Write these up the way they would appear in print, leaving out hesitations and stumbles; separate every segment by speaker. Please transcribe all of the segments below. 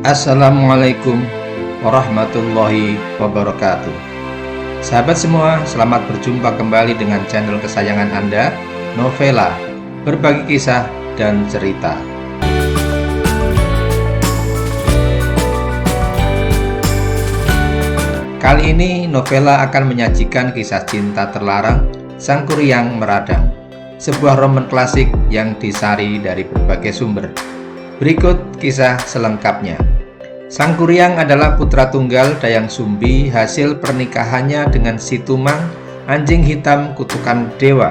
Speaker 1: Assalamualaikum warahmatullahi wabarakatuh. Sahabat semua, selamat berjumpa kembali dengan channel kesayangan Anda, Novela, berbagi kisah dan cerita. Kali ini Novela akan menyajikan kisah cinta terlarang Sang Kuryang Meradang, sebuah roman klasik yang disari dari berbagai sumber. Berikut kisah selengkapnya. Sang Kuryang adalah putra tunggal Dayang Sumbi hasil pernikahannya dengan Si Tumang, anjing hitam kutukan dewa.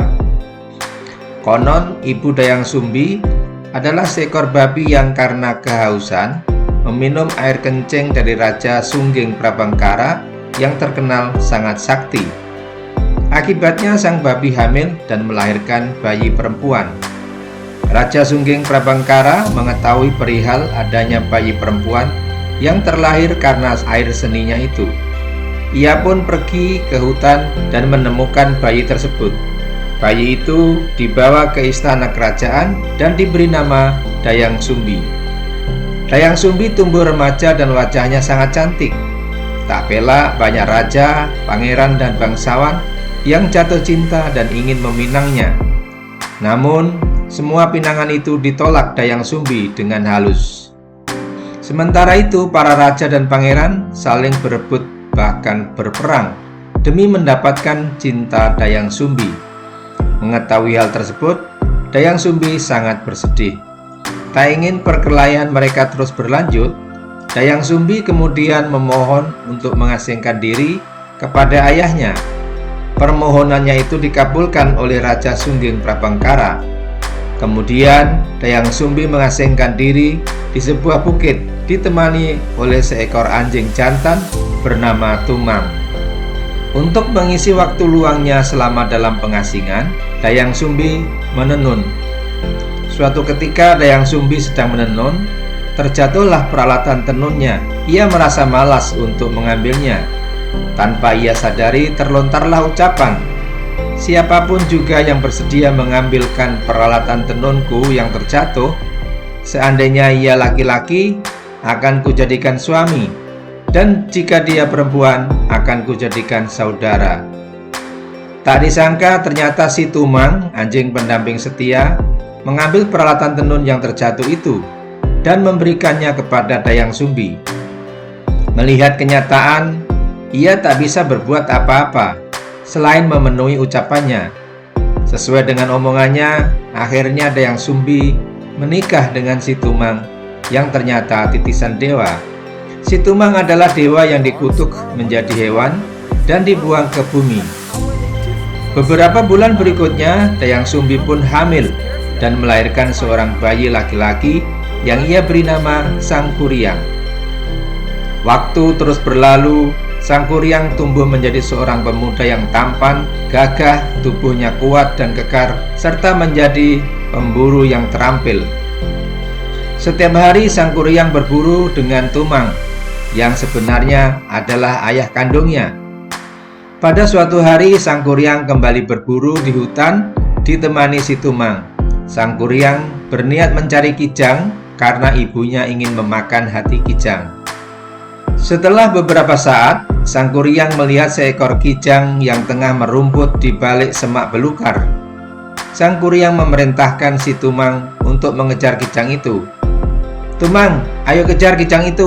Speaker 1: Konon ibu Dayang Sumbi adalah seekor babi yang karena kehausan meminum air kencing dari Raja Sungging Prabangkara yang terkenal sangat sakti. Akibatnya sang babi hamil dan melahirkan bayi perempuan. Raja Sungging Prabangkara mengetahui perihal adanya bayi perempuan yang terlahir karena air seninya itu. Ia pun pergi ke hutan dan menemukan bayi tersebut. Bayi itu dibawa ke istana kerajaan dan diberi nama Dayang Sumbi. Dayang Sumbi tumbuh remaja dan wajahnya sangat cantik. Tak pelak banyak raja, pangeran dan bangsawan yang jatuh cinta dan ingin meminangnya. Namun semua pinangan itu ditolak Dayang Sumbi dengan halus. Sementara itu para raja dan pangeran saling berebut bahkan berperang demi mendapatkan cinta Dayang Sumbi. Mengetahui hal tersebut, Dayang Sumbi sangat bersedih. Tak ingin perkelahian mereka terus berlanjut, Dayang Sumbi kemudian memohon untuk mengasingkan diri kepada ayahnya. Permohonannya itu dikabulkan oleh Raja Sungging Prabangkara. Kemudian Dayang Sumbi mengasingkan diri di sebuah bukit ditemani oleh seekor anjing jantan bernama Tumang. Untuk mengisi waktu luangnya selama dalam pengasingan, Dayang Sumbi menenun. Suatu ketika Dayang Sumbi sedang menenun, terjatuhlah peralatan tenunnya. Ia merasa malas untuk mengambilnya. Tanpa ia sadari terlontarlah ucapan, "Siapapun juga yang bersedia mengambilkan peralatan tenunku yang terjatuh, seandainya ia laki-laki, akan kujadikan suami, dan jika dia perempuan, akan kujadikan saudara." Tak disangka ternyata Si Tumang, anjing pendamping setia, mengambil peralatan tenun yang terjatuh itu dan memberikannya kepada Dayang Sumbi. Melihat kenyataan, ia tak bisa berbuat apa-apa selain memenuhi ucapannya. Sesuai dengan omongannya, akhirnya Dayang Sumbi menikah dengan Si Tumang yang ternyata titisan dewa. Si Tumang adalah dewa yang dikutuk menjadi hewan dan dibuang ke bumi. Beberapa bulan berikutnya, Dayang Sumbi pun hamil dan melahirkan seorang bayi laki-laki yang ia beri nama Sang Kuryang. Waktu terus berlalu. Sang Kuryang tumbuh menjadi seorang pemuda yang tampan, gagah, tubuhnya kuat dan kekar, serta menjadi pemburu yang terampil. Setiap hari Sang Kuryang berburu dengan Tumang, yang sebenarnya adalah ayah kandungnya. Pada suatu hari Sang Kuryang kembali berburu di hutan, ditemani Si Tumang. Sang Kuryang berniat mencari kijang karena ibunya ingin memakan hati kijang. Setelah beberapa saat, Sang Kuryang melihat seekor kijang yang tengah merumput di balik semak belukar. Sang Kuryang memerintahkan Si Tumang untuk mengejar kijang itu. "Tumang, ayo kejar kijang itu."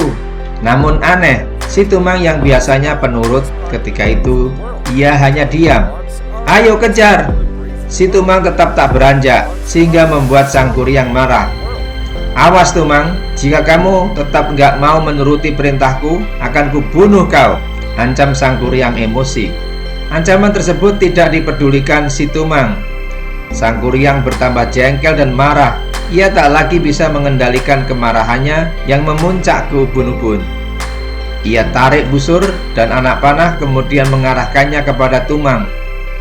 Speaker 1: Namun aneh, Si Tumang yang biasanya penurut ketika itu, ia hanya diam. "Ayo kejar!" Si Tumang tetap tak beranjak, sehingga membuat Sang Kuryang marah. "Awas Tumang, jika kamu tetap nggak mau menuruti perintahku, akan kubunuh kau," ancam Sang Kuryang emosi. Ancaman tersebut tidak dipedulikan Si Tumang. Sang Kuryang bertambah jengkel dan marah. Ia tak lagi bisa mengendalikan kemarahannya yang memuncak ke ubun-ubun. Ia tarik busur dan anak panah kemudian mengarahkannya kepada Tumang.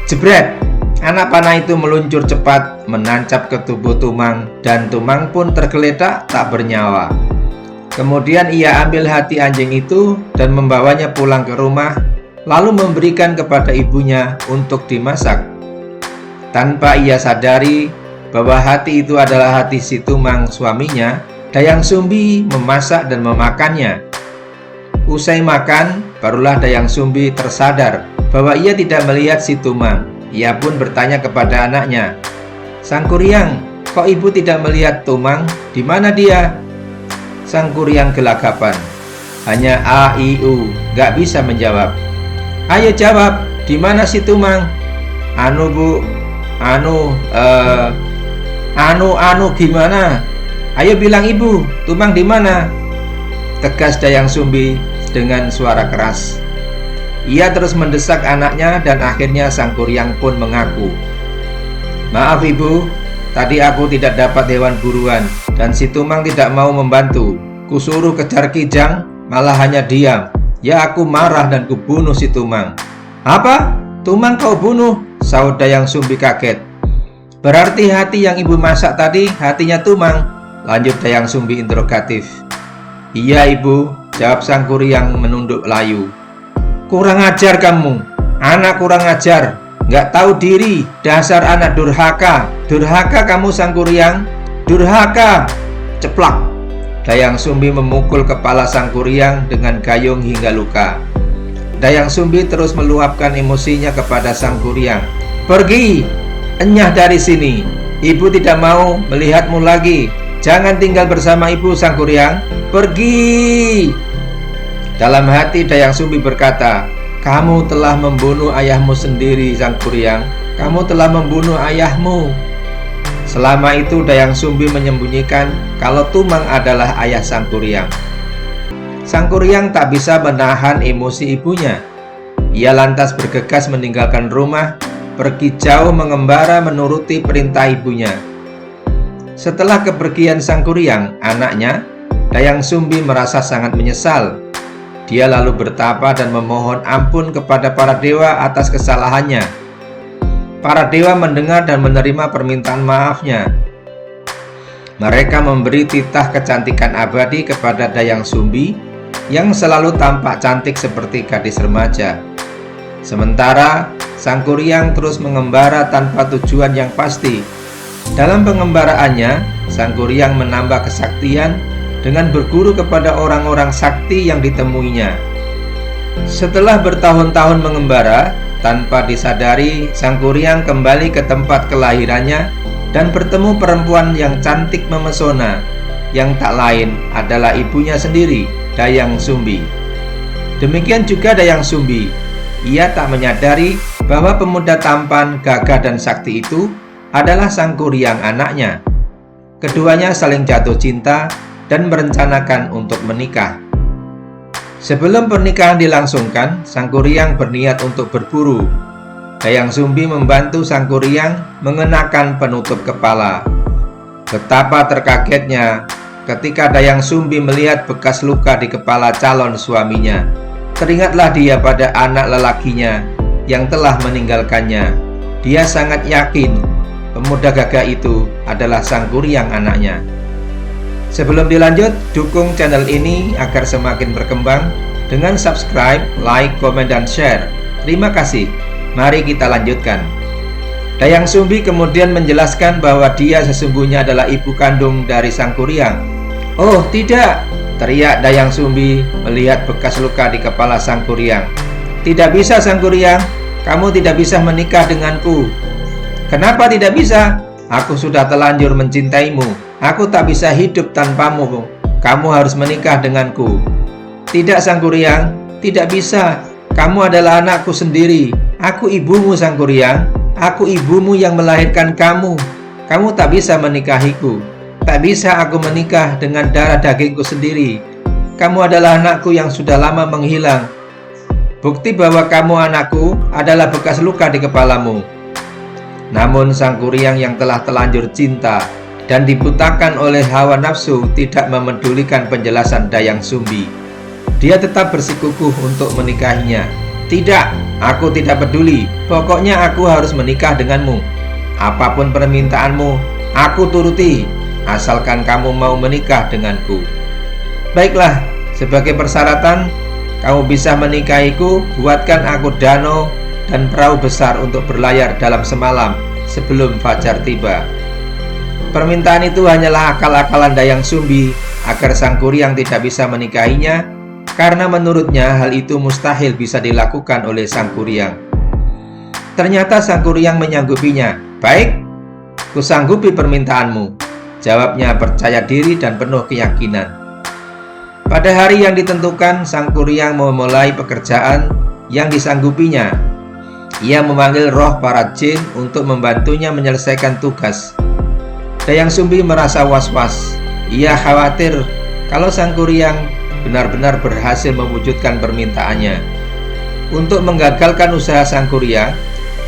Speaker 1: Jebret! Anak panah itu meluncur cepat, menancap ke tubuh Tumang, dan Tumang pun tergeletak tak bernyawa. Kemudian ia ambil hati anjing itu dan membawanya pulang ke rumah, lalu memberikan kepada ibunya untuk dimasak. Tanpa ia sadari bahwa hati itu adalah hati Si Tumang suaminya, Dayang Sumbi memasak dan memakannya. Usai makan, barulah Dayang Sumbi tersadar bahwa ia tidak melihat si Tumang. Ia pun bertanya kepada anaknya, "Sang Kuryang, kok ibu tidak melihat Tumang? Di mana dia?" Sang Kuryang gelagapan. Hanya A, I, U, gak bisa menjawab. "Ayo jawab, di mana si Tumang?" "Anu bu, anu gimana? Ayo bilang ibu, Tumang di mana?" tegas Dayang Sumbi dengan suara keras. Ia terus mendesak anaknya dan akhirnya Sang Kuryang pun mengaku, "Maaf ibu, tadi aku tidak dapat hewan buruan dan si Tumang tidak mau membantu. Kusuruh kejar kijang, malah hanya diam. Ya aku marah dan kubunuh si Tumang." "Apa? Tumang kau bunuh?" sahut Dayang Sumbi kaget. "Berarti hati yang ibu masak tadi hatinya Tumang?" lanjut Dayang Sumbi interrogatif. "Iya ibu," jawab Sang Kuryang menunduk layu. "Kurang ajar kamu, anak kurang ajar, nggak tahu diri, dasar anak durhaka. Durhaka kamu Sang Kuryang, durhaka!" Ceplak, Dayang Sumbi memukul kepala Sang Kuryang dengan gayung hingga luka. Dayang Sumbi terus meluapkan emosinya kepada Sang Kuryang. "Pergi, enyah dari sini. Ibu tidak mau melihatmu lagi. Jangan tinggal bersama ibu Sang Kuryang. Pergi!" Dalam hati Dayang Sumbi berkata, "Kamu telah membunuh ayahmu sendiri Sang Kuryang. Kamu telah membunuh ayahmu." Selama itu Dayang Sumbi menyembunyikan kalau Tumang adalah ayah Sang Kuryang. Sang Kuryang tak bisa menahan emosi ibunya. Ia lantas bergegas meninggalkan rumah, pergi jauh mengembara menuruti perintah ibunya. Setelah kepergian Sang Kuryang, anaknya, Dayang Sumbi merasa sangat menyesal. Dia lalu bertapa dan memohon ampun kepada para dewa atas kesalahannya. Para dewa mendengar dan menerima permintaan maafnya. Mereka memberi titah kecantikan abadi kepada Dayang Sumbi yang selalu tampak cantik seperti gadis remaja. Sementara Sang Kuryang terus mengembara tanpa tujuan yang pasti. Dalam pengembaraannya, Sang Kuryang menambah kesaktian dengan berguru kepada orang-orang sakti yang ditemuinya. Setelah bertahun-tahun mengembara, tanpa disadari Sang Kuryang kembali ke tempat kelahirannya dan bertemu perempuan yang cantik memesona, yang tak lain adalah ibunya sendiri, Dayang Sumbi. Demikian juga Dayang Sumbi. Ia tak menyadari bahwa pemuda tampan, gagah dan sakti itu adalah Sang Kuryang anaknya. Keduanya saling jatuh cinta dan merencanakan untuk menikah. Sebelum pernikahan dilangsungkan, Sang Kuryang berniat untuk berburu. Dayang Sumbi membantu Sang Kuryang mengenakan penutup kepala. Betapa terkagetnya ketika Dayang Sumbi melihat bekas luka di kepala calon suaminya. Teringatlah dia pada anak lelakinya yang telah meninggalkannya. Dia sangat yakin pemuda gagah itu adalah Sang Kuryang anaknya. Sebelum dilanjut, dukung channel ini agar semakin berkembang dengan subscribe, like, komen, dan share. Terima kasih. Mari kita lanjutkan. Dayang Sumbi kemudian menjelaskan bahwa dia sesungguhnya adalah ibu kandung dari Sang Kuryang. "Oh tidak!" teriak Dayang Sumbi melihat bekas luka di kepala Sang Kuryang. "Tidak bisa Sang Kuryang, kamu tidak bisa menikah denganku." "Kenapa tidak bisa? Aku sudah telanjur mencintaimu. Aku tak bisa hidup tanpamu. Kamu harus menikah denganku." "Tidak Sang Kuryang, tidak bisa. Kamu adalah anakku sendiri. Aku ibumu Sang Kuryang. Aku ibumu yang melahirkan kamu. Kamu tak bisa menikahiku. Tak bisa aku menikah dengan darah dagingku sendiri. Kamu adalah anakku yang sudah lama menghilang. Bukti bahwa kamu anakku adalah bekas luka di kepalamu." Namun Sang Kuryang yang telah telanjur cinta dan dibutakan oleh hawa nafsu tidak memedulikan penjelasan Dayang Sumbi. Dia tetap bersikukuh untuk menikahinya. "Tidak, aku tidak peduli. Pokoknya aku harus menikah denganmu. Apapun permintaanmu, aku turuti, asalkan kamu mau menikah denganku." "Baiklah, sebagai persyaratan, kamu bisa menikahiku. Buatkan aku danau dan perahu besar untuk berlayar dalam semalam sebelum fajar tiba." Permintaan itu hanyalah akal-akalan Dayang Sumbi agar Sang Kuryang tidak bisa menikahinya, karena menurutnya hal itu mustahil bisa dilakukan oleh Sang Kuryang. Ternyata Sang Kuryang menyanggupinya. "Baik, kusanggupi permintaanmu," jawabnya percaya diri dan penuh keyakinan. Pada hari yang ditentukan, Sang Kuryang memulai pekerjaan yang disanggupinya. Ia memanggil roh para jin untuk membantunya menyelesaikan tugas. Dayang Sumbi merasa was-was. Ia khawatir kalau Sang Kuryang benar-benar berhasil mewujudkan permintaannya. Untuk menggagalkan usaha Sang Kuryang,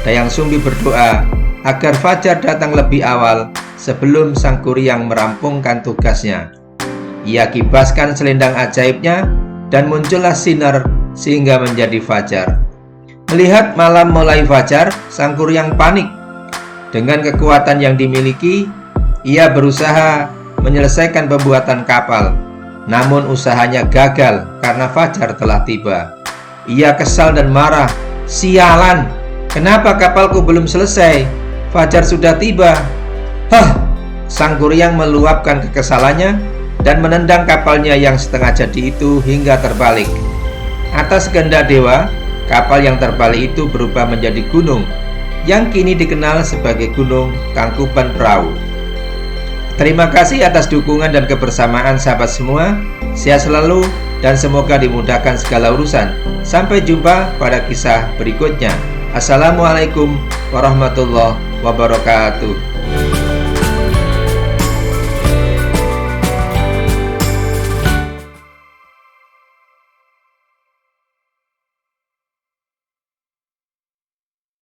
Speaker 1: Dayang Sumbi berdoa agar fajar datang lebih awal sebelum Sang Kuryang merampungkan tugasnya. Ia kibaskan selendang ajaibnya dan muncullah sinar sehingga menjadi fajar. Melihat malam mulai fajar, Sang Kuryang panik. Dengan kekuatan yang dimiliki, ia berusaha menyelesaikan pembuatan kapal. Namun usahanya gagal karena fajar telah tiba. Ia kesal dan marah. "Sialan, kenapa kapalku belum selesai? Fajar sudah tiba." "Hah!" Sang Kuryang meluapkan kekesalannya dan menendang kapalnya yang setengah jadi itu hingga terbalik. Atas kehendak dewa, kapal yang terbalik itu berubah menjadi gunung yang kini dikenal sebagai Gunung Tangkuban Perahu. Terima kasih atas dukungan dan kebersamaan sahabat semua. Sehat selalu dan semoga dimudahkan segala urusan. Sampai jumpa pada kisah berikutnya. Assalamualaikum warahmatullahi wabarakatuh.